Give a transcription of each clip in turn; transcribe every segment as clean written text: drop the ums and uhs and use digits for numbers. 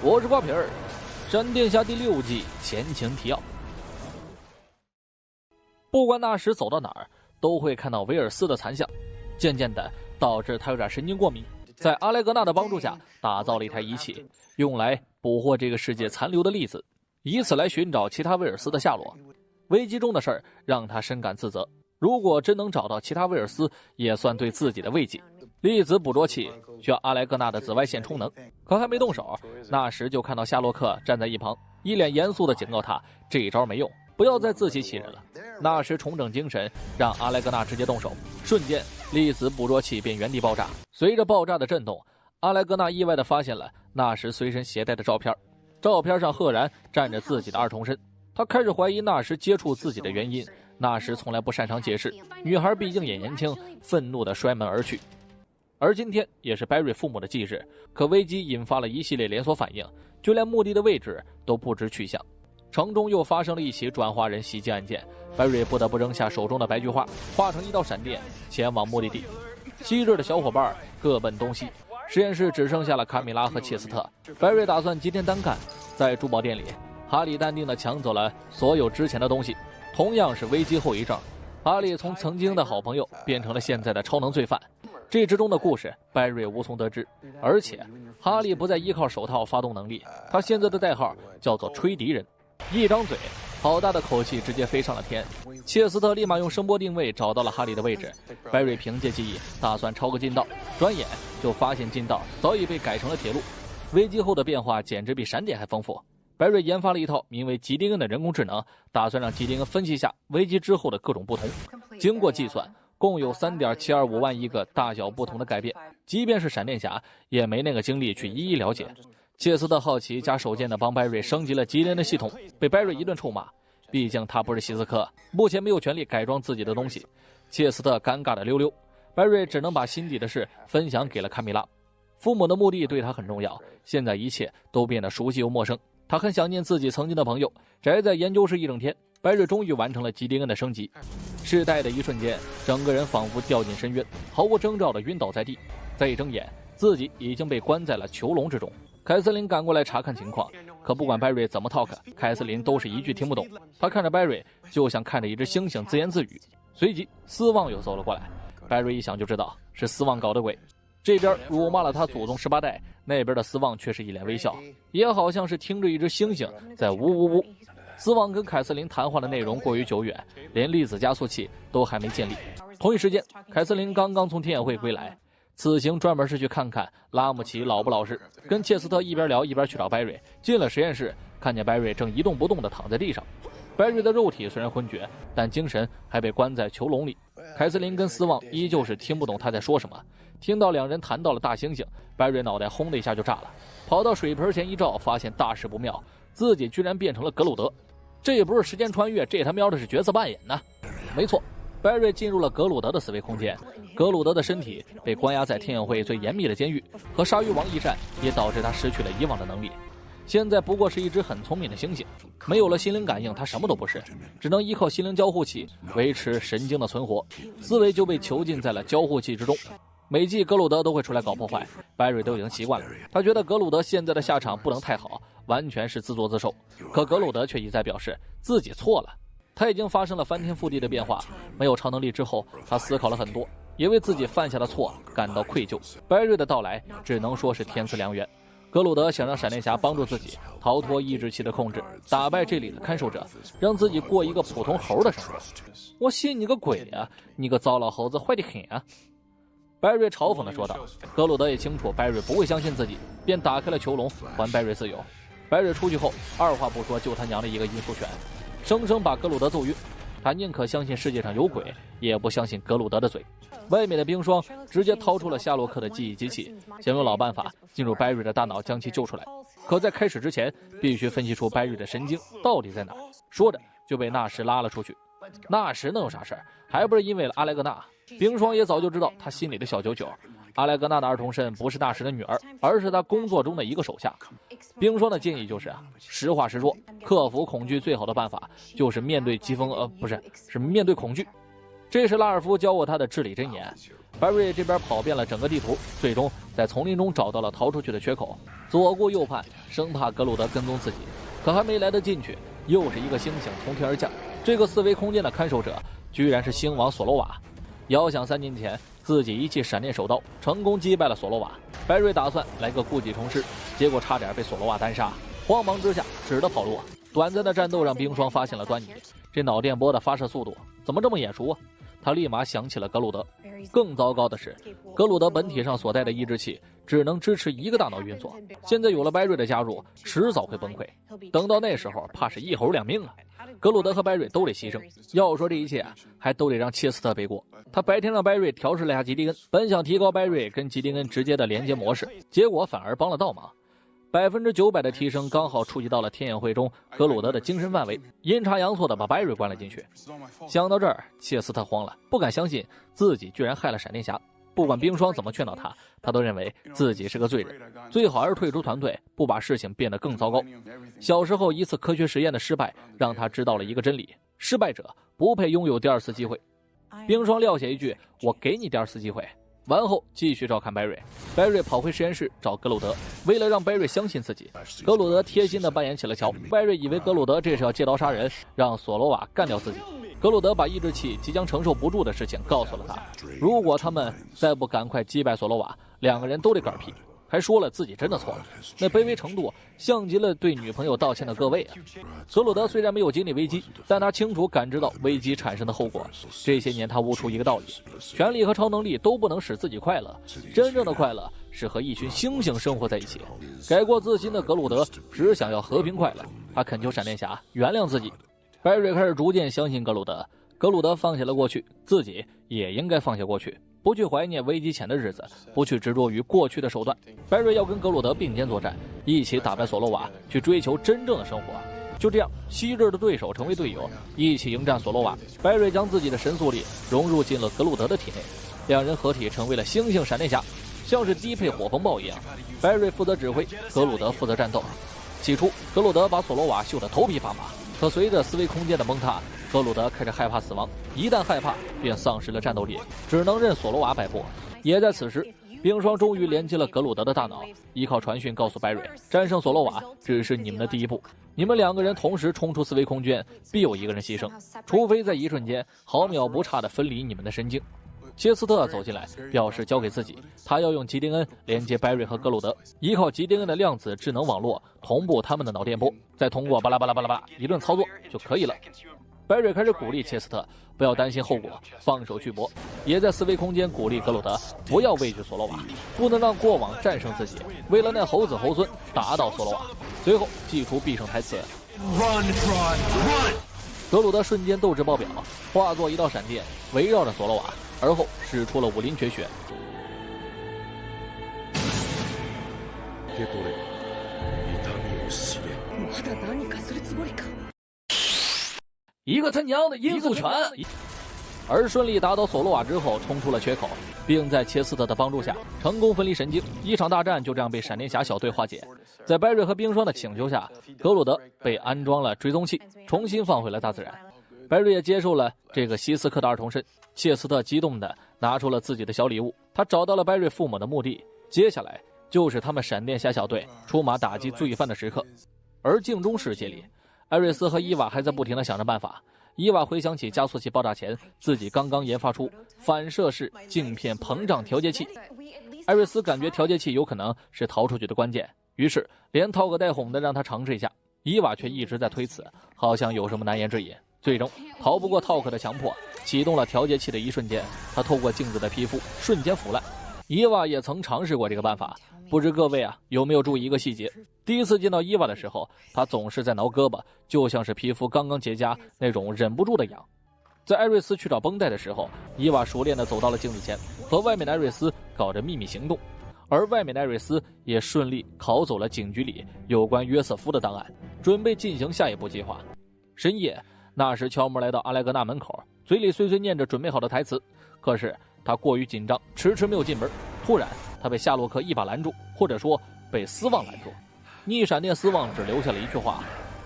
我是瓜皮儿，闪电侠第6季前情提要。不管纳什走到哪儿，都会看到威尔斯的残像，渐渐的导致他有点神经过敏。在阿莱格纳的帮助下，打造了一台仪器，用来捕获这个世界残留的粒子，以此来寻找其他威尔斯的下落。危机中的事儿让他深感自责，如果真能找到其他威尔斯，也算对自己的慰藉。粒子捕捉器需要阿莱格纳的紫外线充能，可还没动手，那时就看到夏洛克站在一旁，一脸严肃地警告他，这一招没用，不要再自欺欺人了。那时重整精神，让阿莱格纳直接动手，瞬间粒子捕捉器便原地爆炸。随着爆炸的震动，阿莱格纳意外地发现了那时随身携带的照片，照片上赫然站着自己的二重身。他开始怀疑那时接触自己的原因，那时从来不擅长解释，女孩毕竟也年轻，愤怒地摔门而去。而今天也是白瑞父母的忌日，可危机引发了一系列连锁反应，就连墓地的位置都不知去向。城中又发生了一起转化人袭击案件，白瑞不得不扔下手中的白菊花，化成一道闪电前往目的地。昔日的小伙伴各奔东西，实验室只剩下了卡米拉和切斯特。白瑞打算今天单干。在珠宝店里，哈利淡定地抢走了所有之前的东西，同样是危机后遗症。哈利从曾经的好朋友变成了现在的超能罪犯，这之中的故事白瑞无从得知。而且哈利不再依靠手套发动能力，他现在的代号叫做吹笛人。一张嘴，好大的口气直接飞上了天。切斯特立马用声波定位找到了哈利的位置，白瑞凭借记忆打算抄个近道，转眼就发现近道早已被改成了铁路。危机后的变化简直比闪电还丰富。白瑞研发了一套名为吉丁恩的人工智能，打算让吉丁恩分析下危机之后的各种不同。经过计算，共有 3.725 万亿个大小不同的改变，即便是闪电侠也没那个精力去一一了解。切斯特好奇加手贱的帮白瑞升级了吉丁恩的系统，被白瑞一顿臭骂，毕竟他不是希斯科，目前没有权利改装自己的东西。切斯特尴尬的溜溜，白瑞只能把心底的事分享给了卡米拉。父母的墓地对他很重要，现在一切都变得熟悉又陌生，他很想念自己曾经的朋友。宅在研究室一整天，白瑞终于完成了吉丁恩的升级。世代的一瞬间，整个人仿佛掉进深渊，毫无征兆地晕倒在地。再一睁眼，自己已经被关在了囚笼之中。凯瑟琳赶过来查看情况，可不管白瑞怎么 talk， 凯瑟琳都是一句听不懂。他看着白瑞就像看着一只猩猩自言自语。随即斯旺又走了过来，白瑞一想就知道是斯旺搞的鬼。这边辱骂了他祖宗18代，那边的斯旺却是一脸微笑，也好像是听着一只猩猩在呜呜呜。斯旺跟凯瑟琳谈话的内容过于久远，连粒子加速器都还没建立。同一时间，凯瑟琳刚刚从天眼会归来，此行专门是去看看拉姆齐老不老实，跟切斯特一边聊一边去找白瑞。进了实验室，看见白瑞正一动不动地躺在地上。白瑞的肉体虽然昏厥，但精神还被关在囚笼里。凯瑟琳跟斯旺依旧是听不懂他在说什么。听到两人谈到了大猩猩，白瑞脑袋轰的一下就炸了，跑到水盆前一照，发现大事不妙，自己居然变成了格鲁德。这也不是时间穿越，这他喵的是角色扮演呢。没错，白瑞进入了格鲁德的思维空间，格鲁德的身体被关押在天眼会最严密的监狱，和鲨鱼王一战也导致他失去了以往的能力。现在不过是一只很聪明的猩猩，没有了心灵感应，他什么都不是，只能依靠心灵交互器维持神经的存活，思维就被囚禁在了交互器之中。每季格鲁德都会出来搞破坏，白瑞都已经习惯了。他觉得格鲁德现在的下场不能太好，完全是自作自受。可格鲁德却一再表示自己错了，他已经发生了翻天覆地的变化。没有超能力之后，他思考了很多，也为自己犯下的错感到愧疚。白瑞的到来只能说是天赐良缘。格鲁德想让闪电侠帮助自己逃脱意志器的控制，打败这里的看守者，让自己过一个普通猴的生活。我信你个鬼啊，你个糟老猴子，坏得很啊！白瑞嘲讽地说道。格鲁德也清楚白瑞不会相信自己，便打开了囚笼，还白瑞自由。白瑞出去后，二话不说就他娘的一个音速拳，生生把格鲁德揍晕。他宁可相信世界上有鬼，也不相信格鲁德的嘴。外面的冰霜直接掏出了夏洛克的记忆机器，想用老办法进入白瑞的大脑将其救出来。可在开始之前，必须分析出白瑞的神经到底在哪。说着就被纳什拉了出去。纳什能有啥事儿？还不是因为了阿莱格纳。冰霜也早就知道他心里的小九九，阿莱格纳的二重身不是纳什的女儿，而是他工作中的一个手下。冰霜的建议就是实话实说，克服恐惧最好的办法就是面对疾风，是面对恐惧。这是拉尔夫教过他的至理真言。白瑞这边跑遍了整个地图，最终在丛林中找到了逃出去的缺口，左顾右盼，生怕格鲁德跟踪自己。可还没来得进去，又是一个星星从天而降。这个四维空间的看守者居然是星王索罗瓦。遥想3年前，自己一记闪电手刀成功击败了索罗瓦，白瑞打算来个故技重施，结果差点被索罗瓦单杀。慌忙之下，只得跑路。短暂的战斗让冰霜发现了端倪，这脑电波的发射速度怎么这么眼熟啊？他立马想起了格鲁德。更糟糕的是，格鲁德本体上所带的抑制器只能支持一个大脑运作，现在有了白瑞的加入，迟早会崩溃。等到那时候，怕是一猴两命啊！格鲁德和白瑞都得牺牲。要说这一切还都得让切斯特背锅。他白天让白瑞调试了下吉迪恩，本想提高白瑞跟吉迪恩直接的连接模式，结果反而帮了倒忙。900%的提升刚好触及到了天眼会中格鲁德的精神范围，阴差阳错的把白瑞关了进去。想到这儿，切斯特慌了，不敢相信自己居然害了闪电侠。不管冰霜怎么劝导他，他都认为自己是个罪人，最好还是退出团队，不把事情变得更糟糕。小时候一次科学实验的失败，让他知道了一个真理：失败者不配拥有第二次机会。冰霜撂下一句：“我给你第二次机会。”完后继续照看白瑞。白瑞跑回实验室找格鲁德，为了让白瑞相信自己，格鲁德贴心地扮演起了乔。白瑞以为格鲁德这是要借刀杀人，让索罗瓦干掉自己。格鲁德把抑制器即将承受不住的事情告诉了他，如果他们再不赶快击败索罗瓦，两个人都得嗝屁。还说了自己真的错了，那卑微程度像极了对女朋友道歉的各位啊！格鲁德虽然没有经历危机，但他清楚感知到危机产生的后果。这些年他悟出一个道理：权力和超能力都不能使自己快乐，真正的快乐是和一群猩猩生活在一起。改过自新的格鲁德只想要和平快乐，他恳求闪电侠原谅自己。白瑞开始逐渐相信格鲁德，格鲁德放下了过去，自己也应该放下过去。不去怀念危机前的日子，不去执着于过去的手段。白瑞要跟格鲁德并肩作战，一起打败索罗瓦，去追求真正的生活。就这样，昔日的对手成为队友，一起迎战索罗瓦。白瑞将自己的神速力融入进了格鲁德的体内，两人合体成为了猩猩闪电侠，像是低配火风暴一样。白瑞负责指挥，格鲁德负责战斗。起初，格鲁德把索罗瓦秀得头皮发麻，可随着思维空间的崩塌，格鲁德开始害怕死亡，一旦害怕便丧失了战斗力，只能任索罗瓦摆布。也在此时，冰霜终于连接了格鲁德的大脑，依靠传讯告诉白瑞，战胜索罗瓦只是你们的第一步，你们两个人同时冲出思维空间，必有一个人牺牲，除非在一瞬间毫秒不差地分离你们的神经。切斯特走进来，表示交给自己，他要用吉丁恩连接白瑞和格鲁德，依靠吉丁恩的量子智能网络同步他们的脑电波，再通过巴拉巴拉巴拉巴拉一顿操作就可以了。白瑞开始鼓励切斯特不要担心后果，放手去搏，也在思维空间鼓励格鲁德不要畏惧索罗瓦，不能让过往战胜自己，为了那猴子猴孙打倒索罗瓦。随后祭出必胜台词 Run, run, run！ 格鲁德瞬间斗志爆表，化作一道闪电围绕着索罗瓦，而后使出了武林绝学。一个他娘的音速拳！而顺利打倒索罗瓦之后，冲出了缺口，并在切斯特的帮助下成功分离神经。一场大战就这样被闪电侠小队化解。在白瑞和冰霜的请求下，格鲁德被安装了追踪器，重新放回了大自然。白瑞也接受了这个希斯克的二重身。切斯特激动地拿出了自己的小礼物，他找到了白瑞父母的墓地，接下来就是他们闪电侠小队出马打击罪犯的时刻。而镜中世界里，艾瑞斯和伊娃还在不停地想着办法。伊娃回想起加速器爆炸前自己刚刚研发出反射式镜片膨胀调节器，艾瑞斯感觉调节器有可能是逃出去的关键，于是连套个带哄的让他尝试一下。伊娃却一直在推辞，好像有什么难言之隐。最终逃不过套克的强迫，启动了调节器的一瞬间，他透过镜子的皮肤瞬间腐烂。伊娃也曾尝试过这个办法，不知各位有没有注意一个细节？第一次见到伊娃的时候，他总是在挠胳膊，就像是皮肤刚刚结痂那种忍不住的痒。在艾瑞斯去找绷带的时候，伊娃熟练地走到了镜子前，和外面的艾瑞斯搞着秘密行动，而外面的艾瑞斯也顺利拷走了警局里有关约瑟夫的档案，准备进行下一步计划。深夜，纳什悄摸来到阿莱格纳门口，嘴里碎碎念着准备好的台词，可是他过于紧张，迟迟没有进门。突然他被夏洛克一把拦住，或者说被斯旺拦住。逆闪电斯旺只留下了一句话：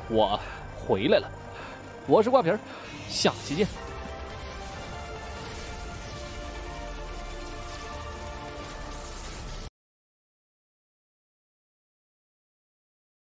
我回来了。我是瓜皮儿，下期见。